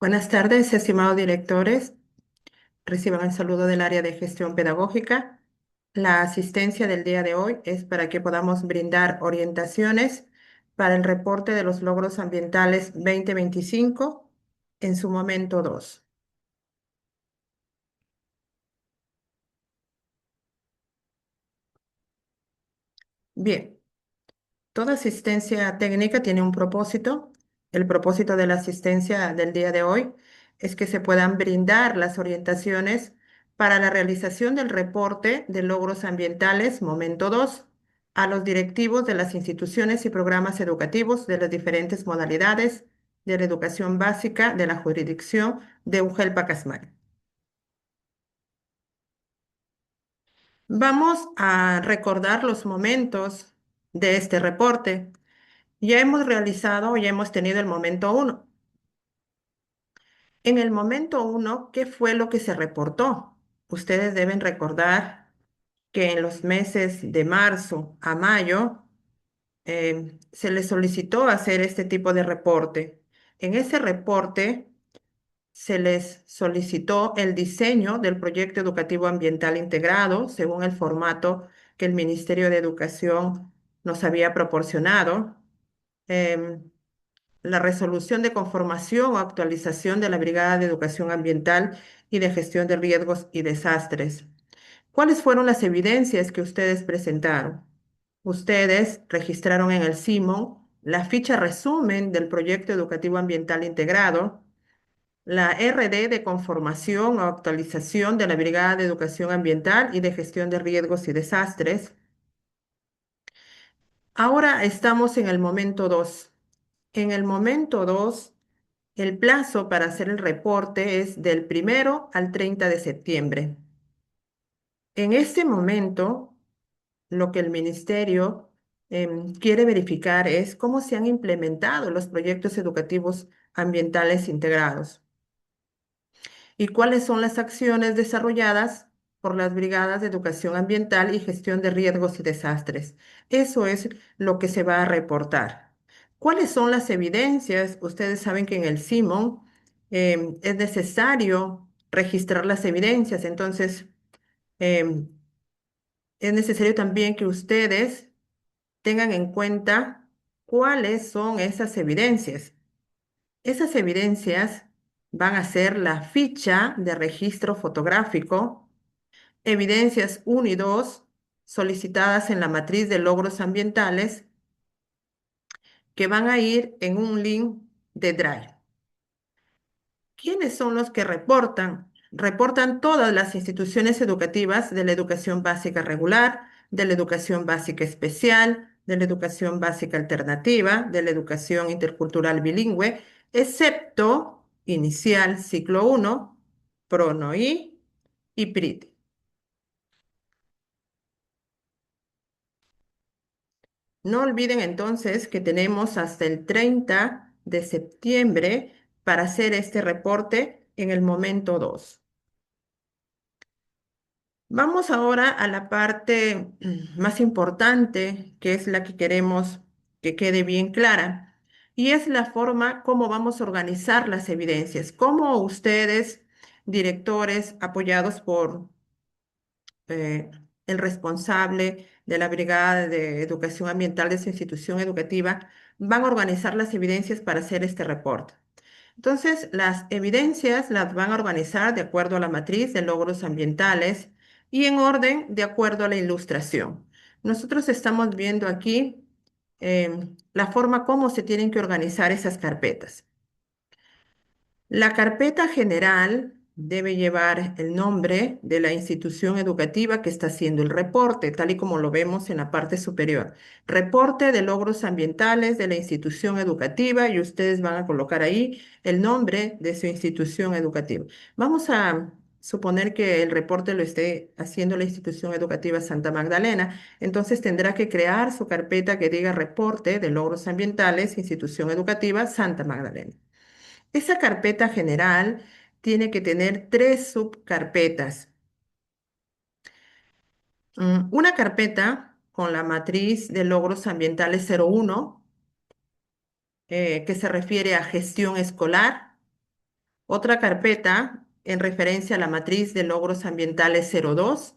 Buenas tardes, estimados directores. Reciban el saludo del área de gestión pedagógica. La asistencia del día de hoy es para que podamos brindar orientaciones para el reporte de los logros ambientales 2025 en su momento 2. Bien. Toda asistencia técnica tiene un propósito. El propósito de la asistencia del día de hoy es que se puedan brindar las orientaciones para la realización del reporte de logros ambientales, momento 2, a los directivos de las instituciones y programas educativos de las diferentes modalidades de la educación básica de la jurisdicción de Ujel-Pacasmayo. Vamos a recordar los momentos de este reporte. Ya hemos tenido el momento uno. En el momento uno, ¿qué fue lo que se reportó? Ustedes deben recordar que en los meses de marzo a mayo se les solicitó hacer este tipo de reporte. En ese reporte se les solicitó el diseño del proyecto educativo ambiental integrado según el formato que el Ministerio de Educación nos había proporcionado. Em, la resolución de conformación o actualización de la Brigada de Educación Ambiental y de Gestión de Riesgos y Desastres. ¿Cuáles fueron las evidencias que ustedes presentaron? Ustedes registraron en el CIMON la ficha resumen del proyecto educativo ambiental integrado, la RD de conformación o actualización de la Brigada de Educación Ambiental y de Gestión de Riesgos y Desastres. Ahora estamos en el momento 2. En el momento 2, el plazo para hacer el reporte es del 1 al 30 de septiembre. En este momento, lo que el ministerio quiere verificar es cómo se han implementado los proyectos educativos ambientales integrados y cuáles son las acciones desarrolladas por las brigadas de educación ambiental y gestión de riesgos y desastres. Eso es lo que se va a reportar. ¿Cuáles son las evidencias? Ustedes saben que en el CIMON es necesario registrar las evidencias, entonces em, es necesario también que ustedes tengan en cuenta cuáles son esas evidencias. Esas evidencias van a ser la ficha de registro fotográfico, evidencias 1 y 2 solicitadas en la matriz de logros ambientales que van a ir en un link de Drive. ¿Quiénes son los que reportan? Reportan todas las instituciones educativas de la educación básica regular, de la educación básica especial, de la educación básica alternativa, de la educación intercultural bilingüe, excepto inicial ciclo 1, PRONOI y PRIT. No olviden entonces que tenemos hasta el 30 de septiembre para hacer este reporte en el momento 2. Vamos ahora a la parte más importante, que es la que queremos que quede bien clara, y es la forma como vamos a organizar las evidencias, cómo ustedes, directores apoyados por eh, el responsable de la Brigada de Educación Ambiental de su institución educativa, van a organizar las evidencias para hacer este reporte. Entonces, las evidencias las van a organizar de acuerdo a la matriz de logros ambientales y en orden de acuerdo a la ilustración. Nosotros estamos viendo aquí la forma como se tienen que organizar esas carpetas. La carpeta general debe llevar el nombre de la institución educativa que está haciendo el reporte, tal y como lo vemos en la parte superior. Reporte de logros ambientales de la institución educativa y ustedes van a colocar ahí el nombre de su institución educativa. Vamos a suponer que el reporte lo esté haciendo la institución educativa Santa Magdalena, entonces tendrá que crear su carpeta que diga reporte de logros ambientales, institución educativa Santa Magdalena. Esa carpeta general tiene que tener tres subcarpetas. Una carpeta con la matriz de logros ambientales 01, que se refiere a gestión escolar. Otra carpeta en referencia a la matriz de logros ambientales 02,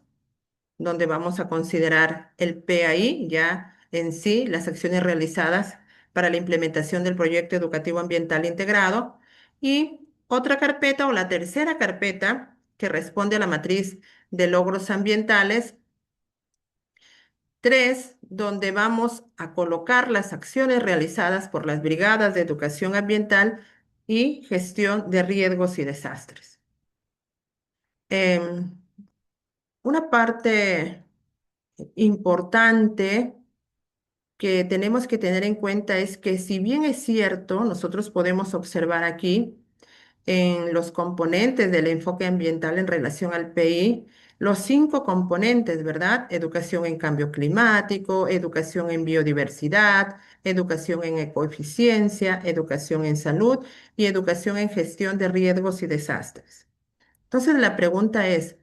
donde vamos a considerar el PAI, ya en sí, las acciones realizadas para la implementación del proyecto educativo ambiental integrado. Y otra carpeta o la tercera carpeta que responde a la matriz de logros ambientales 3, donde vamos a colocar las acciones realizadas por las brigadas de educación ambiental y gestión de riesgos y desastres. Em, una parte importante que tenemos que tener en cuenta es que si bien es cierto, nosotros podemos observar aquí en los componentes del enfoque ambiental en relación al PI, los 5 componentes, ¿verdad? Educación en cambio climático, educación en biodiversidad, educación en ecoeficiencia, educación en salud y educación en gestión de riesgos y desastres. Entonces la pregunta ¿es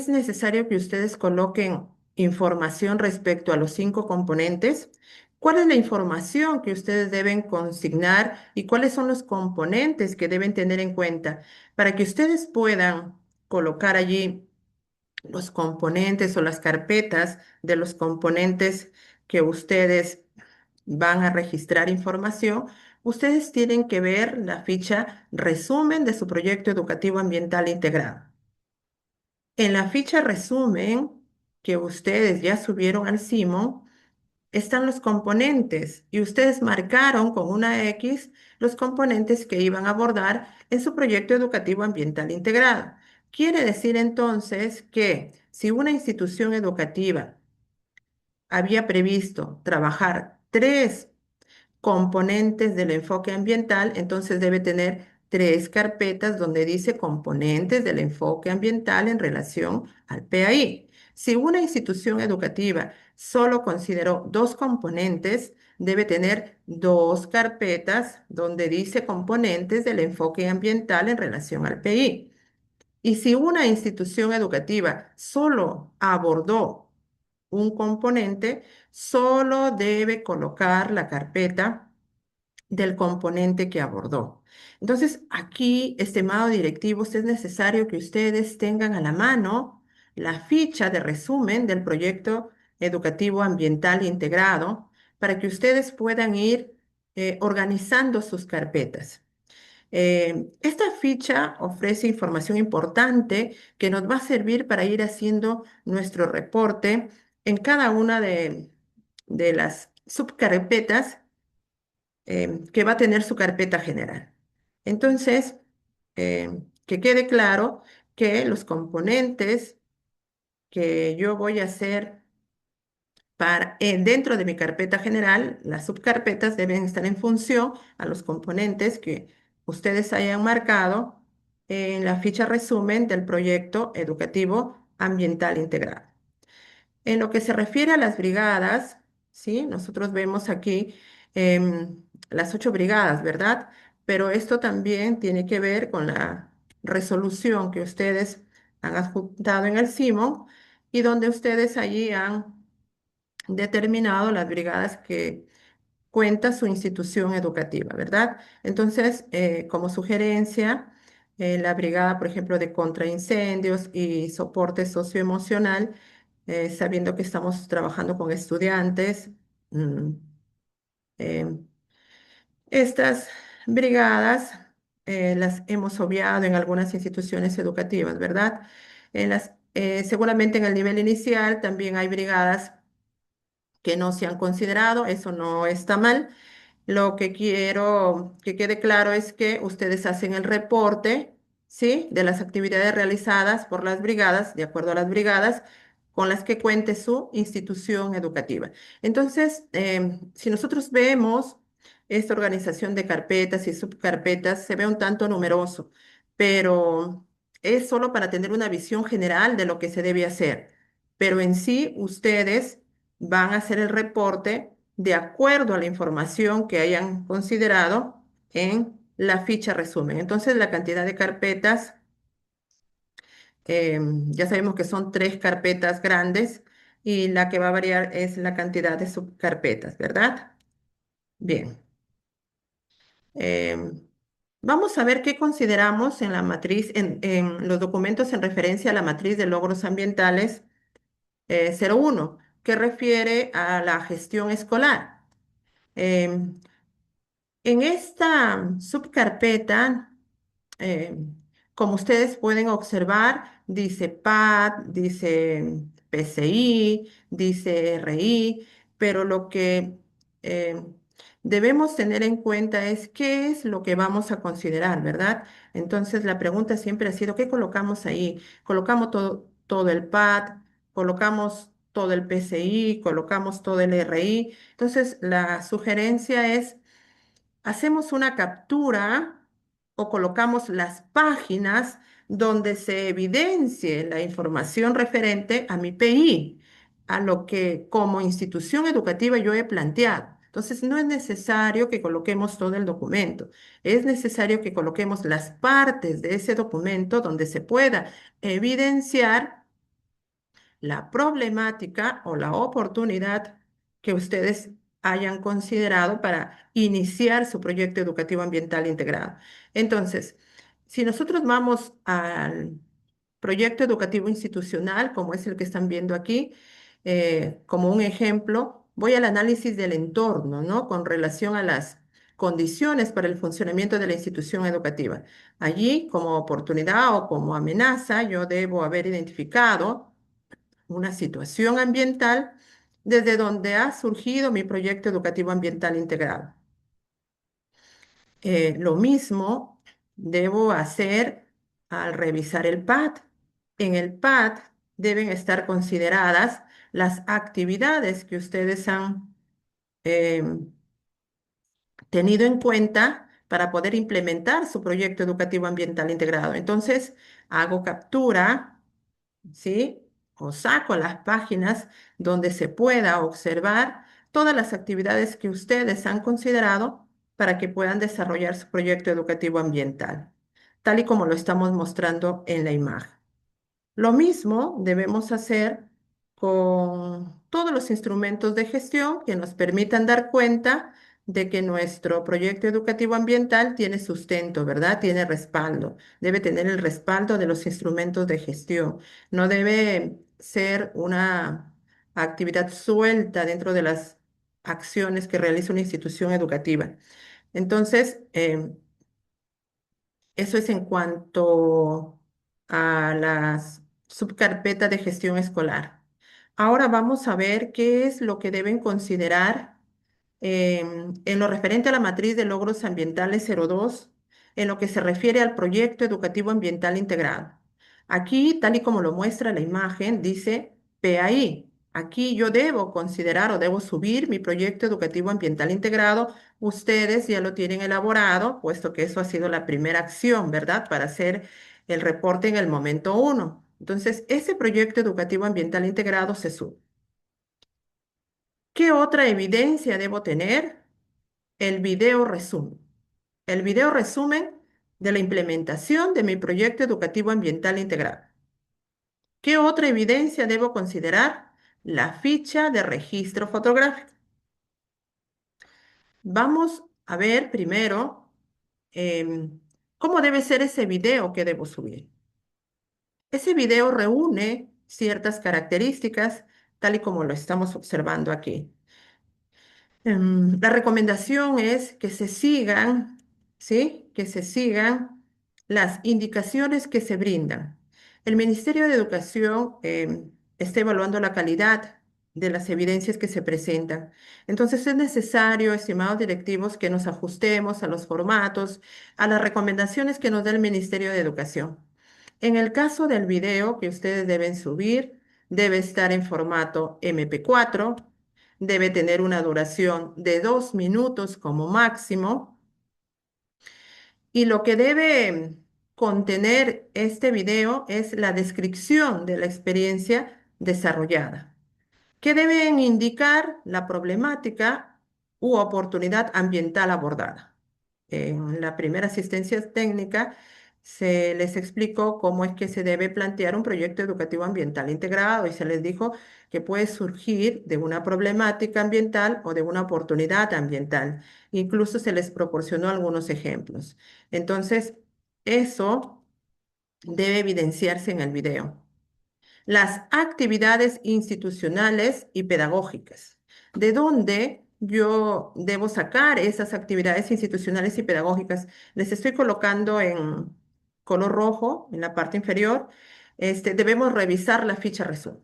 necesario que ustedes coloquen información respecto a los 5 componentes? ¿Cuál es la información que ustedes deben consignar y cuáles son los componentes que deben tener en cuenta para que ustedes puedan colocar allí los componentes o las carpetas de los componentes que ustedes van a registrar información? Ustedes tienen que ver la ficha resumen de su proyecto educativo ambiental integrado. En la ficha resumen que ustedes ya subieron al Simon, están los componentes y ustedes marcaron con una X los componentes que iban a abordar en su proyecto educativo ambiental integrado. Quiere decir entonces que si una institución educativa había previsto trabajar 3 componentes del enfoque ambiental, entonces debe tener 3 carpetas donde dice componentes del enfoque ambiental en relación al PAI. Si una institución educativa solo consideró 2 componentes, debe tener 2 carpetas donde dice componentes del enfoque ambiental en relación al PI. Y si una institución educativa solo abordó un componente, solo debe colocar la carpeta del componente que abordó. Entonces, aquí, estimado directivo, es necesario que ustedes tengan a la mano la ficha de resumen del proyecto educativo ambiental integrado para que ustedes puedan ir organizando sus carpetas. Esta ficha ofrece información importante que nos va a servir para ir haciendo nuestro reporte en cada una de las subcarpetas que va a tener su carpeta general. Entonces, que quede claro que los componentes que yo voy a hacer dentro de mi carpeta general, las subcarpetas deben estar en función a los componentes que ustedes hayan marcado en la ficha resumen del proyecto educativo ambiental integrado. En lo que se refiere a las brigadas, ¿sí? Nosotros vemos aquí las 8 brigadas, ¿verdad? Pero esto también tiene que ver con la resolución que ustedes han adjuntado en el Simon y donde ustedes allí han determinado las brigadas que cuenta su institución educativa, ¿verdad? Entonces, como sugerencia, la brigada, por ejemplo, de contraincendios y soporte socioemocional, sabiendo que estamos trabajando con estudiantes, mm, em, estas brigadas las hemos obviado en algunas instituciones educativas, ¿verdad? Seguramente en el nivel inicial también hay brigadas que no se han considerado, eso no está mal. Lo que quiero que quede claro es que ustedes hacen el reporte, ¿sí? De las actividades realizadas por las brigadas, de acuerdo a las brigadas con las que cuente su institución educativa. Entonces, si nosotros vemos esta organización de carpetas y subcarpetas, se ve un tanto numeroso, pero es solo para tener una visión general de lo que se debe hacer. Pero en sí, ustedes van a hacer el reporte de acuerdo a la información que hayan considerado en la ficha resumen. Entonces, la cantidad de carpetas, ya sabemos que son 3 carpetas grandes y la que va a variar es la cantidad de subcarpetas, ¿verdad? Bien. Em, Vamos a ver qué consideramos en la matriz, en los documentos en referencia a la matriz de logros ambientales 01, que refiere a la gestión escolar. Em, en esta subcarpeta, eh, como ustedes pueden observar, dice PAD, dice PCI, dice RI, pero lo que eh, debemos tener en cuenta es qué es lo que vamos a considerar, ¿verdad? Entonces la pregunta siempre ha sido, ¿qué colocamos ahí? ¿Colocamos todo el PAD? ¿Colocamos todo el PCI? ¿Colocamos todo el RI? Entonces la sugerencia es hacemos una captura o colocamos las páginas donde se evidencie la información referente a mi PI, a lo que como institución educativa yo he planteado. Entonces, no es necesario que coloquemos todo el documento, es necesario que coloquemos las partes de ese documento donde se pueda evidenciar la problemática o la oportunidad que ustedes hayan considerado para iniciar su proyecto educativo ambiental integrado. Entonces, si nosotros vamos al proyecto educativo institucional, como es el que están viendo aquí, como un ejemplo, voy al análisis del entorno, ¿no? Con relación a las condiciones para el funcionamiento de la institución educativa. Allí, como oportunidad o como amenaza, yo debo haber identificado una situación ambiental desde donde ha surgido mi proyecto educativo ambiental integrado. Lo mismo debo hacer al revisar el PAD. En el PAD deben estar consideradas las actividades que ustedes han eh, tenido en cuenta para poder implementar su proyecto educativo ambiental integrado. Entonces, hago captura, ¿sí? O saco las páginas donde se pueda observar todas las actividades que ustedes han considerado para que puedan desarrollar su proyecto educativo ambiental, tal y como lo estamos mostrando en la imagen. Lo mismo debemos hacer con todos los instrumentos de gestión que nos permitan dar cuenta de que nuestro proyecto educativo ambiental tiene sustento, ¿verdad? Tiene respaldo. Debe tener el respaldo de los instrumentos de gestión. No debe ser una actividad suelta dentro de las acciones que realiza una institución educativa. Entonces, eso es en cuanto a las subcarpetas de gestión escolar. Ahora vamos a ver qué es lo que deben considerar en lo referente a la matriz de logros ambientales 02, en lo que se refiere al proyecto educativo ambiental integrado. Aquí, tal y como lo muestra la imagen, dice PAI. Aquí yo debo considerar o debo subir mi proyecto educativo ambiental integrado. Ustedes ya lo tienen elaborado, puesto que eso ha sido la primera acción, ¿verdad? Para hacer el reporte en el momento uno. Entonces, ese proyecto educativo ambiental integrado se sube. ¿Qué otra evidencia debo tener? El video resumen. El video resumen de la implementación de mi proyecto educativo ambiental integrado. ¿Qué otra evidencia debo considerar? La ficha de registro fotográfico. Vamos a ver primero cómo debe ser ese video que debo subir. Ese video reúne ciertas características, tal y como lo estamos observando aquí. La recomendación es que se sigan, ¿sí? Que se sigan las indicaciones que se brindan. El Ministerio de Educación está evaluando la calidad de las evidencias que se presentan. Entonces es necesario, estimados directivos, que nos ajustemos a los formatos, a las recomendaciones que nos da el Ministerio de Educación. En el caso del video que ustedes deben subir, debe estar en formato MP4, debe tener una duración de 2 minutos como máximo y lo que debe contener este video es la descripción de la experiencia desarrollada, que deben indicar la problemática u oportunidad ambiental abordada. En la primera asistencia técnica se les explicó cómo es que se debe plantear un proyecto educativo ambiental integrado y se les dijo que puede surgir de una problemática ambiental o de una oportunidad ambiental. Incluso se les proporcionó algunos ejemplos. Entonces, eso debe evidenciarse en el video. Las actividades institucionales y pedagógicas. ¿De dónde yo debo sacar esas actividades institucionales y pedagógicas? Les estoy colocando en color rojo en la parte inferior. Debemos revisar la ficha resumen.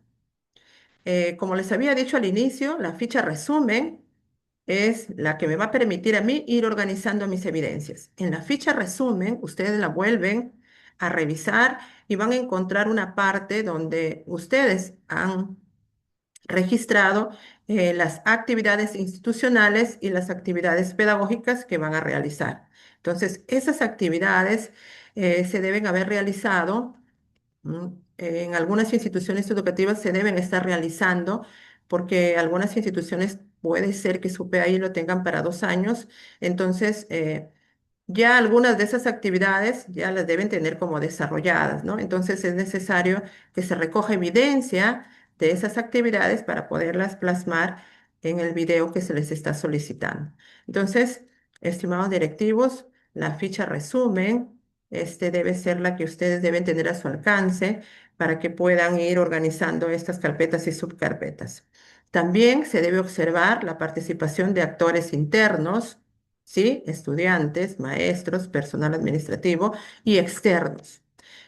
Como les había dicho al inicio, la ficha resumen es la que me va a permitir a mí ir organizando mis evidencias. En la ficha resumen, ustedes la vuelven a revisar y van a encontrar una parte donde ustedes han registrado las actividades institucionales y las actividades pedagógicas que van a realizar. Entonces, esas actividades se deben haber realizado. En algunas instituciones educativas se deben estar realizando porque algunas instituciones puede ser que su PAI lo tengan para 2 años. Entonces, ya algunas de esas actividades ya las deben tener como desarrolladas, ¿no? Entonces es necesario que se recoja evidencia de esas actividades para poderlas plasmar en el video que se les está solicitando. Entonces, estimados directivos, la ficha resumen, debe ser la que ustedes deben tener a su alcance para que puedan ir organizando estas carpetas y subcarpetas. También se debe observar la participación de actores internos, ¿sí? Estudiantes, maestros, personal administrativo y externos.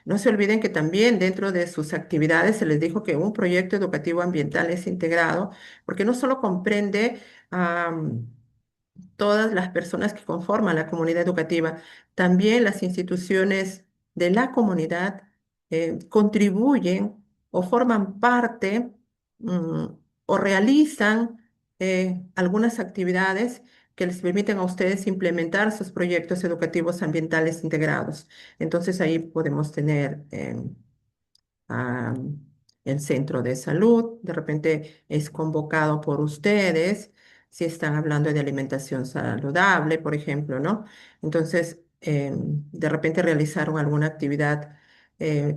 No se olviden que también dentro de sus actividades se les dijo que un proyecto educativo ambiental es integrado porque no solo comprende a todas las personas que conforman la comunidad educativa, también las instituciones de la comunidad contribuyen o forman parte mm, o realizan algunas actividades que les permiten a ustedes implementar sus proyectos educativos ambientales integrados. Entonces ahí podemos tener a el centro de salud, de repente es convocado por ustedes, si están hablando de alimentación saludable, por ejemplo, ¿no? Entonces, de repente realizaron alguna actividad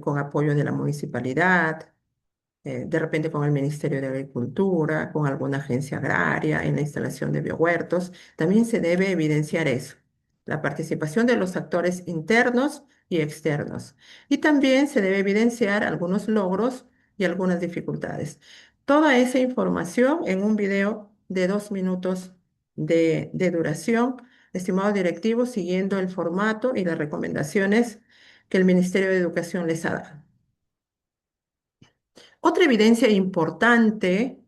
con apoyo de la municipalidad, de repente con el Ministerio de Agricultura, con alguna agencia agraria en la instalación de biohuertos. También se debe evidenciar eso, la participación de los actores internos y externos. Y también se debe evidenciar algunos logros y algunas dificultades. Toda esa información en un video de 2 minutos de duración, estimados directivos, siguiendo el formato y las recomendaciones que el Ministerio de Educación les ha dado. Otra evidencia importante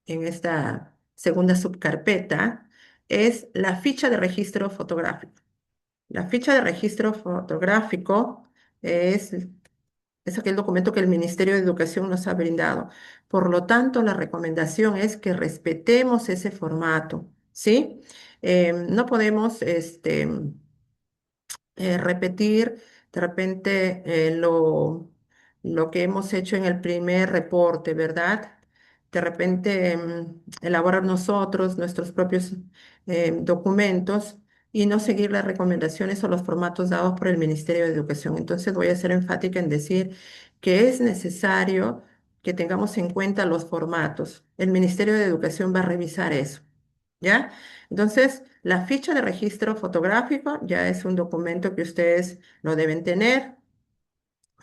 en esta segunda subcarpeta es la ficha de registro fotográfico. La ficha de registro fotográfico es, es aquel documento que el Ministerio de Educación nos ha brindado. Por lo tanto, la recomendación es que respetemos ese formato, ¿sí? No podemos, repetir de repente lo que hemos hecho en el primer reporte, ¿verdad? De repente elaborar nosotros nuestros propios documentos y no seguir las recomendaciones o los formatos dados por el Ministerio de Educación. Entonces voy a ser enfática en decir que es necesario que tengamos en cuenta los formatos. El Ministerio de Educación va a revisar eso, ¿ya? Entonces, la ficha de registro fotográfico ya es un documento que ustedes lo deben tener.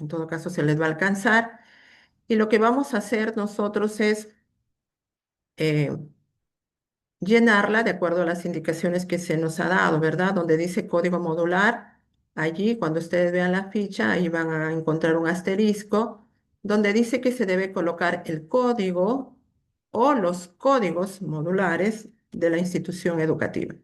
En todo caso, se les va a alcanzar. Y lo que vamos a hacer nosotros es eh, llenarla de acuerdo a las indicaciones que se nos ha dado, ¿verdad? Donde dice código modular. Allí, cuando ustedes vean la ficha, ahí van a encontrar un asterisco donde dice que se debe colocar el código o los códigos modulares de la institución educativa.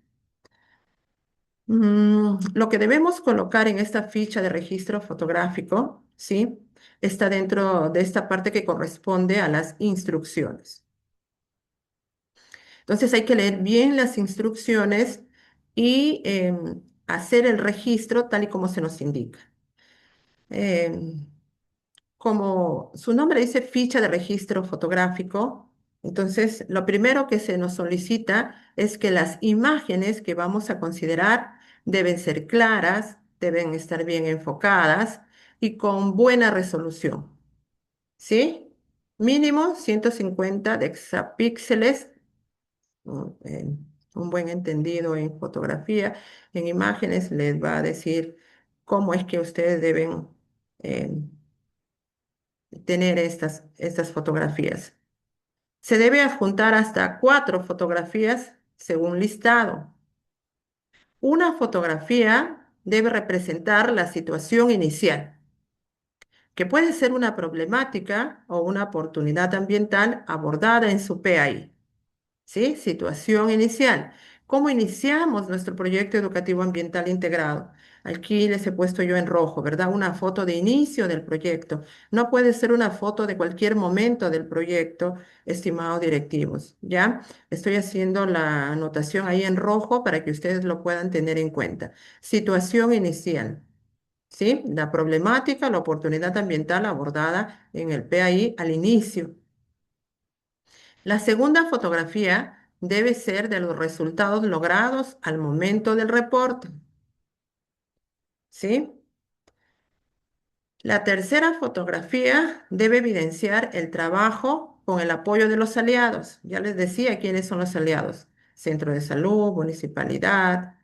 Lo que debemos colocar en esta ficha de registro fotográfico, ¿sí? Está dentro de esta parte que corresponde a las instrucciones. Entonces hay que leer bien las instrucciones y hacer el registro tal y como se nos indica. Em, Como su nombre dice ficha de registro fotográfico, entonces lo primero que se nos solicita es que las imágenes que vamos a considerar deben ser claras, deben estar bien enfocadas y con buena resolución, ¿sí? Mínimo 150 de hexapíxeles, un buen entendido en fotografía, en imágenes les va a decir cómo es que ustedes deben eh, tener estas fotografías. Se debe adjuntar hasta 4 fotografías según listado. Una fotografía debe representar la situación inicial, que puede ser una problemática o una oportunidad ambiental abordada en su PAI. ¿Sí? Situación inicial. ¿Cómo iniciamos nuestro proyecto educativo ambiental integrado? Aquí les he puesto yo en rojo, ¿verdad? Una foto de inicio del proyecto. No puede ser una foto de cualquier momento del proyecto, estimados directivos, ¿ya? Estoy haciendo la anotación ahí en rojo para que ustedes lo puedan tener en cuenta. Situación inicial, ¿sí? La problemática, la oportunidad ambiental abordada en el PAI al inicio. La segunda fotografía debe ser de los resultados logrados al momento del reporte, ¿sí? La tercera fotografía debe evidenciar el trabajo con el apoyo de los aliados. Ya les decía quiénes son los aliados. Centro de Salud, Municipalidad,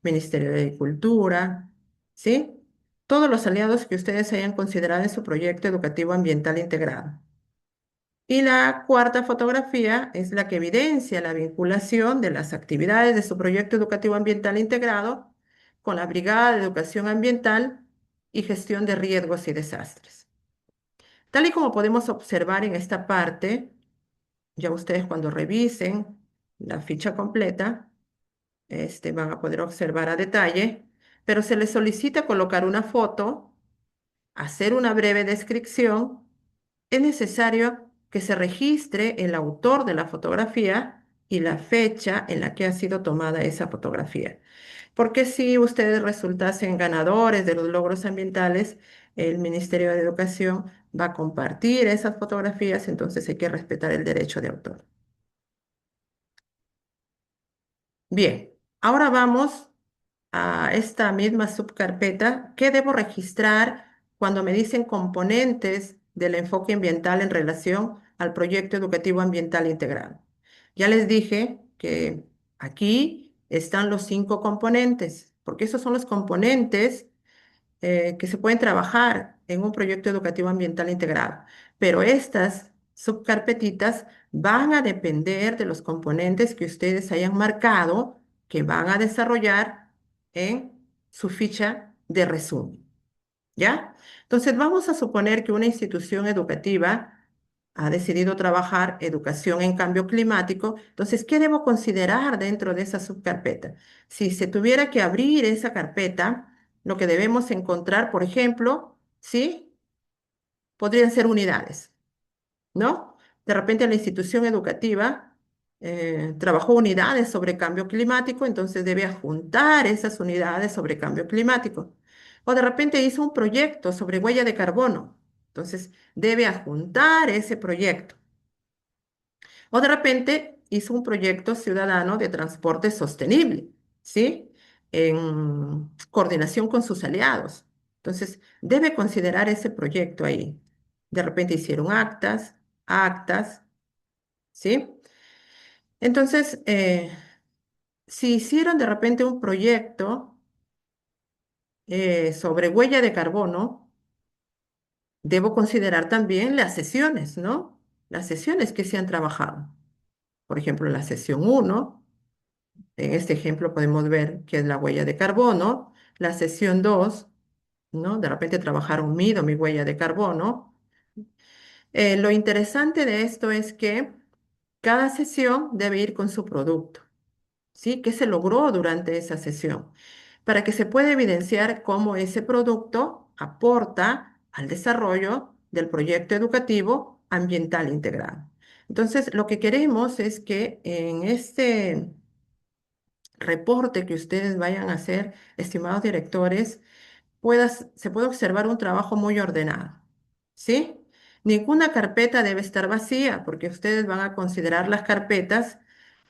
Ministerio de Agricultura, ¿sí? Todos los aliados que ustedes hayan considerado en su proyecto educativo ambiental integrado. Y la cuarta fotografía es la que evidencia la vinculación de las actividades de su proyecto educativo ambiental integrado con la Brigada de Educación Ambiental y Gestión de Riesgos y Desastres. Tal y como podemos observar en esta parte, ya ustedes cuando revisen la ficha completa, van a poder observar a detalle, pero se les solicita colocar una foto, hacer una breve descripción. Es necesario que se registre el autor de la fotografía y la fecha en la que ha sido tomada esa fotografía. Porque si ustedes resultasen ganadores de los logros ambientales, el Ministerio de Educación va a compartir esas fotografías, entonces hay que respetar el derecho de autor. Bien, ahora vamos a esta misma subcarpeta. ¿Qué debo registrar cuando me dicen componentes del enfoque ambiental en relación al proyecto educativo ambiental integrado? Ya les dije que aquí están los 5 componentes, porque esos son los componentes que se pueden trabajar en un proyecto educativo ambiental integrado. Pero estas subcarpetitas van a depender de los componentes que ustedes hayan marcado que van a desarrollar en su ficha de resumen. ¿Ya? Entonces, vamos a suponer que una institución educativa ha decidido trabajar educación en cambio climático. Entonces, ¿qué debo considerar dentro de esa subcarpeta? Si se tuviera que abrir esa carpeta, lo que debemos encontrar, por ejemplo, ¿sí? Podrían ser unidades, ¿no? De repente la institución educativa trabajó unidades sobre cambio climático, entonces debe adjuntar esas unidades sobre cambio climático. O de repente hizo un proyecto sobre huella de carbono, entonces debe adjuntar ese proyecto. O de repente hizo un proyecto ciudadano de transporte sostenible, ¿sí? En coordinación con sus aliados. Entonces, debe considerar ese proyecto ahí. De repente hicieron actas, ¿sí? Entonces, si hicieron de repente un proyecto sobre huella de carbono, debo considerar también las sesiones, ¿no? Las sesiones que se han trabajado. Por ejemplo, la sesión 1. En este ejemplo podemos ver que es la huella de carbono. La sesión 2, ¿no? De repente trabajaron mido mi huella de carbono. Lo interesante de esto es que cada sesión debe ir con su producto, ¿sí? ¿Qué se logró durante esa sesión? Para que se pueda evidenciar cómo ese producto aporta al desarrollo del proyecto educativo ambiental integrado. Entonces, lo que queremos es que en este reporte que ustedes vayan a hacer, estimados directores, se puede observar un trabajo muy ordenado, ¿sí? Ninguna carpeta debe estar vacía porque ustedes van a considerar las carpetas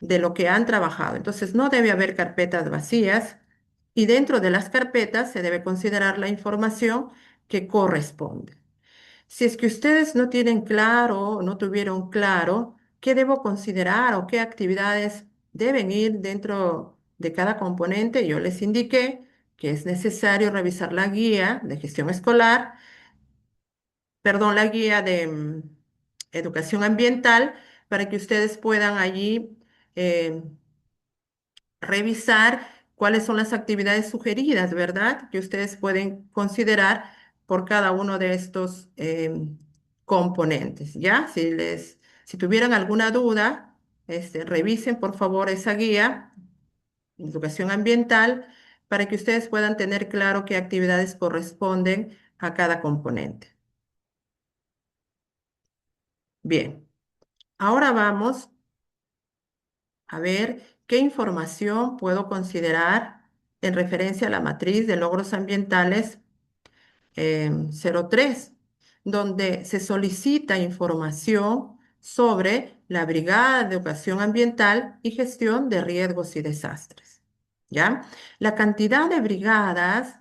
de lo que han trabajado. Entonces, no debe haber carpetas vacías y dentro de las carpetas se debe considerar la información que corresponde. Si es que ustedes no tienen claro, no tuvieron claro qué debo considerar o qué actividades deben ir dentro de cada componente, yo les indiqué que es necesario revisar la guía de gestión escolar, perdón, la guía de educación ambiental, para que ustedes puedan allí eh, revisar cuáles son las actividades sugeridas, ¿verdad? Que ustedes pueden considerar por cada uno de estos componentes, ¿ya? Si tuvieran alguna duda, revisen por favor esa guía, educación ambiental, para que ustedes puedan tener claro qué actividades corresponden a cada componente. Bien, ahora vamos a ver qué información puedo considerar en referencia a la matriz de logros ambientales 03, donde se solicita información sobre la Brigada de Educación Ambiental y Gestión de Riesgos y Desastres. ¿Ya? La cantidad de brigadas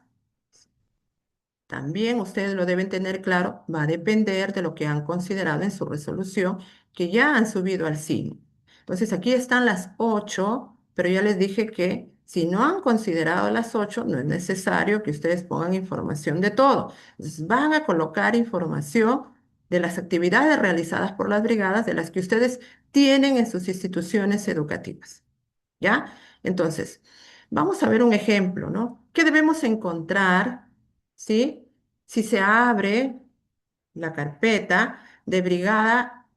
también ustedes lo deben tener claro, va a depender de lo que han considerado en su resolución, que ya han subido al CIN. Entonces, aquí están las 8, pero ya les dije que si no han considerado las 8, no es necesario que ustedes pongan información de todo. Entonces, van a colocar información de las actividades realizadas por las brigadas, de las que ustedes tienen en sus instituciones educativas. ¿Ya? Entonces, vamos a ver un ejemplo, ¿no? ¿Qué debemos encontrar, ¿sí? Si se abre la carpeta de brigada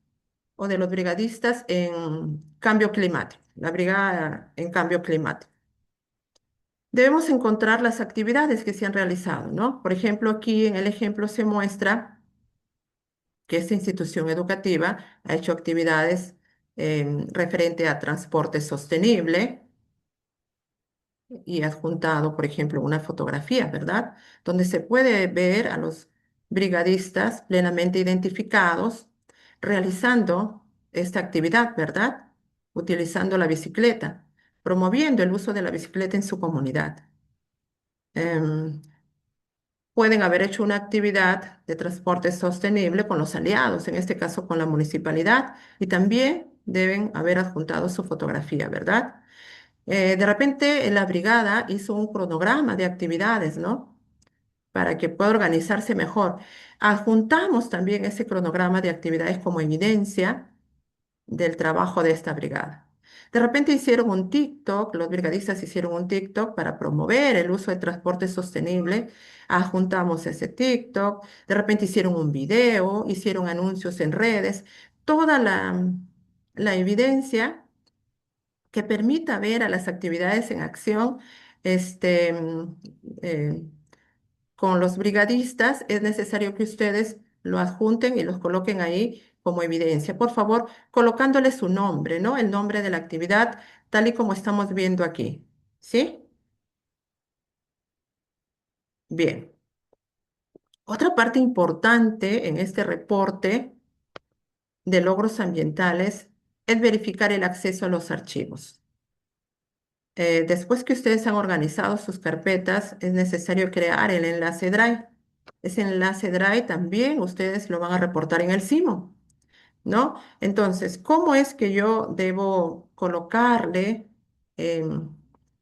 o de los brigadistas en cambio climático, la brigada en cambio climático. Debemos encontrar las actividades que se han realizado, ¿no? Por ejemplo, aquí en el ejemplo se muestra que esta institución educativa ha hecho actividades referente a transporte sostenible, y adjuntado, por ejemplo, una fotografía, ¿verdad? Donde se puede ver a los brigadistas plenamente identificados realizando esta actividad, ¿verdad? Utilizando la bicicleta, promoviendo el uso de la bicicleta en su comunidad. Em, Pueden haber hecho una actividad de transporte sostenible con los aliados, en este caso con la municipalidad, y también deben haber adjuntado su fotografía, ¿verdad? De repente la brigada hizo un cronograma de actividades, ¿no? Para que pueda organizarse mejor. Adjuntamos también ese cronograma de actividades como evidencia del trabajo de esta brigada. De repente hicieron un TikTok, los brigadistas hicieron un TikTok para promover el uso de transporte sostenible. Adjuntamos ese TikTok. De repente hicieron un video, hicieron anuncios en redes. Toda la evidencia que permita ver a las actividades en acción este, mm, eh, con los brigadistas, es necesario que ustedes lo adjunten y los coloquen ahí como evidencia. Por favor, colocándole su nombre, ¿no? El nombre de la actividad, tal y como estamos viendo aquí. ¿Sí? Bien. Otra parte importante en este reporte de logros ambientales es verificar el acceso a los archivos. Después que ustedes han organizado sus carpetas, es necesario crear el enlace Drive. Ese enlace Drive también ustedes lo van a reportar en el SIMO, ¿no? Entonces, ¿cómo es que yo debo colocarle em,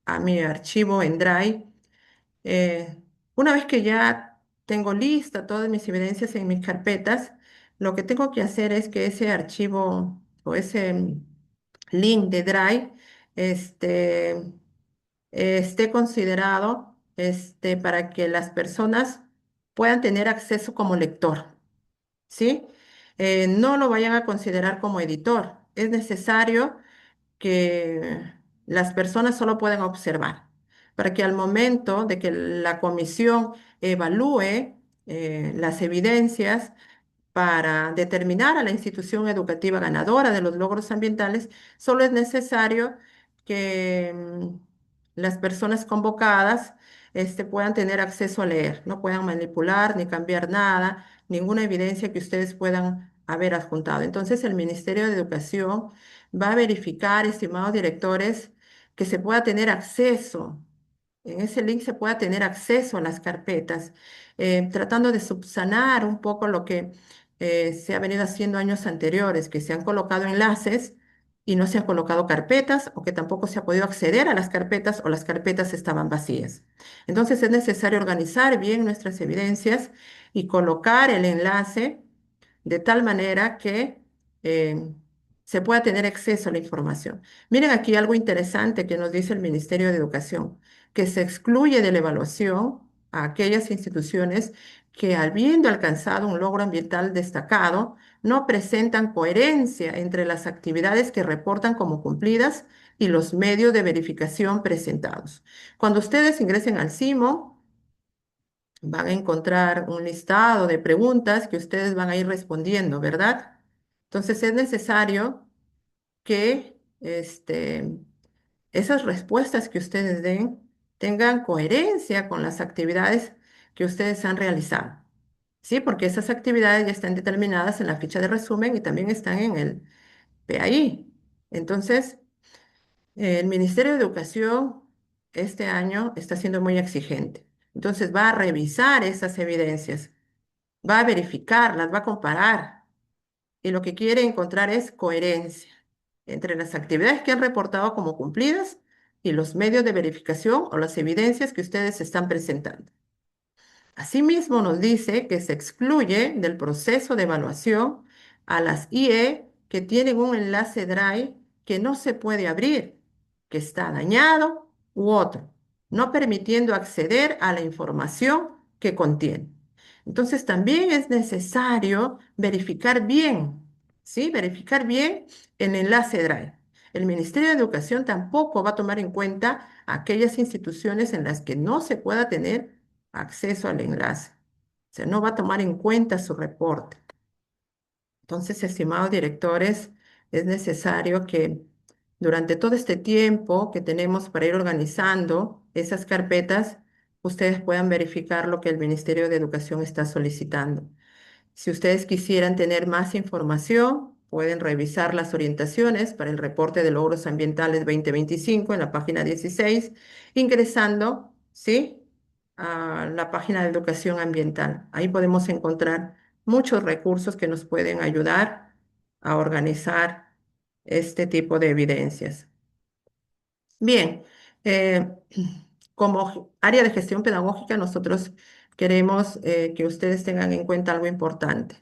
a mi archivo en Drive? Eh, una vez que ya tengo lista todas mis evidencias en mis carpetas, lo que tengo que hacer es que ese archivo o ese link de Drive, este, esté considerado para que las personas puedan tener acceso como lector, ¿sí? No lo vayan a considerar como editor. Es necesario que las personas solo puedan observar, para que al momento de que la comisión evalúe las evidencias, para determinar a la institución educativa ganadora de los logros ambientales, solo es necesario que las personas convocadas puedan tener acceso a leer, no puedan manipular ni cambiar nada, ninguna evidencia que ustedes puedan haber adjuntado. Entonces, el Ministerio de Educación va a verificar, estimados directores, que se pueda tener acceso en ese link se pueda tener acceso a las carpetas, tratando de subsanar un poco lo que se ha venido haciendo años anteriores, que se han colocado enlaces y no se han colocado carpetas o que tampoco se ha podido acceder a las carpetas o las carpetas estaban vacías. Entonces es necesario organizar bien nuestras evidencias y colocar el enlace de tal manera que eh, se pueda tener acceso a la información. Miren aquí algo interesante que nos dice el Ministerio de Educación, que se excluye de la evaluación a aquellas instituciones que, habiendo alcanzado un logro ambiental destacado, no presentan coherencia entre las actividades que reportan como cumplidas y los medios de verificación presentados. Cuando ustedes ingresen al CIMO, van a encontrar un listado de preguntas que ustedes van a ir respondiendo, ¿verdad? Entonces es necesario que esas respuestas que ustedes den tengan coherencia con las actividades que ustedes han realizado. Sí, porque esas actividades ya están determinadas en la ficha de resumen y también están en el PAI. Entonces, el Ministerio de Educación este año está siendo muy exigente. Entonces, va a revisar esas evidencias, va a verificarlas, va a comparar y lo que quiere encontrar es coherencia entre las actividades que han reportado como cumplidas y los medios de verificación o las evidencias que ustedes están presentando. Asimismo, nos dice que se excluye del proceso de evaluación a las IE que tienen un enlace Drive que no se puede abrir, que está dañado u otro, no permitiendo acceder a la información que contiene. Entonces, también es necesario verificar bien, ¿sí? Verificar bien el enlace Drive. El Ministerio de Educación tampoco va a tomar en cuenta aquellas instituciones en las que no se pueda tener acceso al enlace. O sea, no va a tomar en cuenta su reporte. Entonces, estimados directores, es necesario que durante todo este tiempo que tenemos para ir organizando esas carpetas, ustedes puedan verificar lo que el Ministerio de Educación está solicitando. Si ustedes quisieran tener más información, pueden revisar las orientaciones para el reporte de logros ambientales 2025 en la página 16, ingresando, ¿sí?, a la página de educación ambiental. Ahí podemos encontrar muchos recursos que nos pueden ayudar a organizar este tipo de evidencias. Bien, eh, como área de gestión pedagógica, nosotros queremos que ustedes tengan en cuenta algo importante,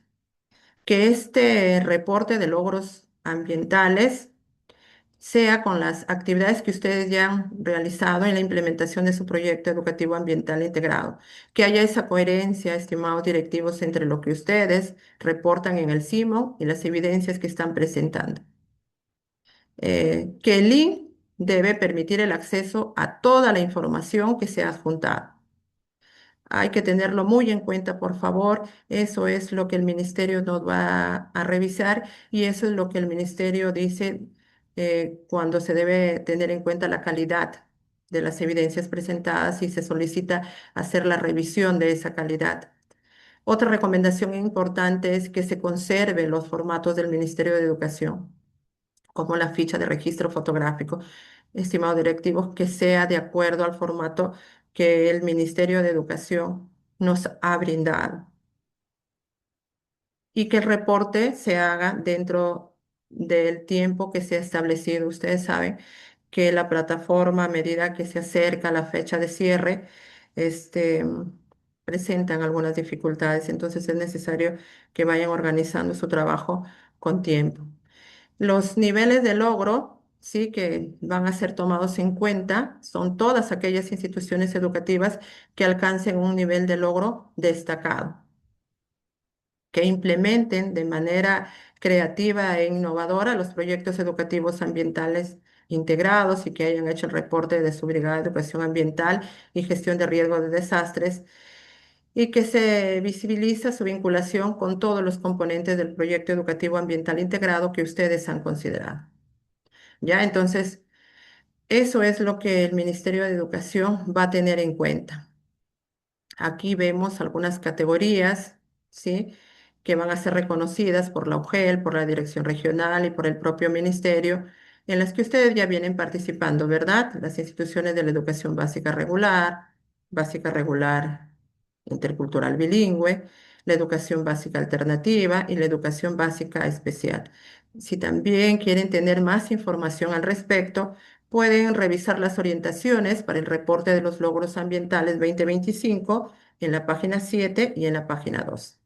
que este reporte de logros ambientales sea con las actividades que ustedes ya han realizado en la implementación de su proyecto educativo ambiental integrado, que haya esa coherencia, estimados directivos, entre lo que ustedes reportan en el CIMO y las evidencias que están presentando. Que el link debe permitir el acceso a toda la información que se ha adjuntado. Hay que tenerlo muy en cuenta, por favor. Eso es lo que el ministerio nos va a revisar y eso es lo que el ministerio dice cuando se debe tener en cuenta la calidad de las evidencias presentadas y se solicita hacer la revisión de esa calidad. Otra recomendación importante es que se conserven los formatos del Ministerio de Educación, como la ficha de registro fotográfico. Estimados directivos, que sea de acuerdo al formato que el Ministerio de Educación nos ha brindado y que el reporte se haga dentro del tiempo que se ha establecido. Ustedes saben que la plataforma, a medida que se acerca la fecha de cierre, este, presentan algunas dificultades, entonces es necesario que vayan organizando su trabajo con tiempo. Los niveles de logro, sí, que van a ser tomados en cuenta son todas aquellas instituciones educativas que alcancen un nivel de logro destacado, que implementen de manera creativa e innovadora los proyectos educativos ambientales integrados y que hayan hecho el reporte de su brigada de educación ambiental y gestión de riesgos de desastres y que se visibiliza su vinculación con todos los componentes del proyecto educativo ambiental integrado que ustedes han considerado. ¿Ya? Entonces, eso es lo que el Ministerio de Educación va a tener en cuenta. Aquí vemos algunas categorías, ¿sí?, que van a ser reconocidas por la UGEL, por la Dirección Regional y por el propio Ministerio, en las que ustedes ya vienen participando, ¿verdad? Las instituciones de la educación básica regular, intercultural bilingüe, la educación básica alternativa y la educación básica especial. Si también quieren tener más información al respecto, pueden revisar las orientaciones para el reporte de los logros ambientales 2025 en la página 7 y en la página 2.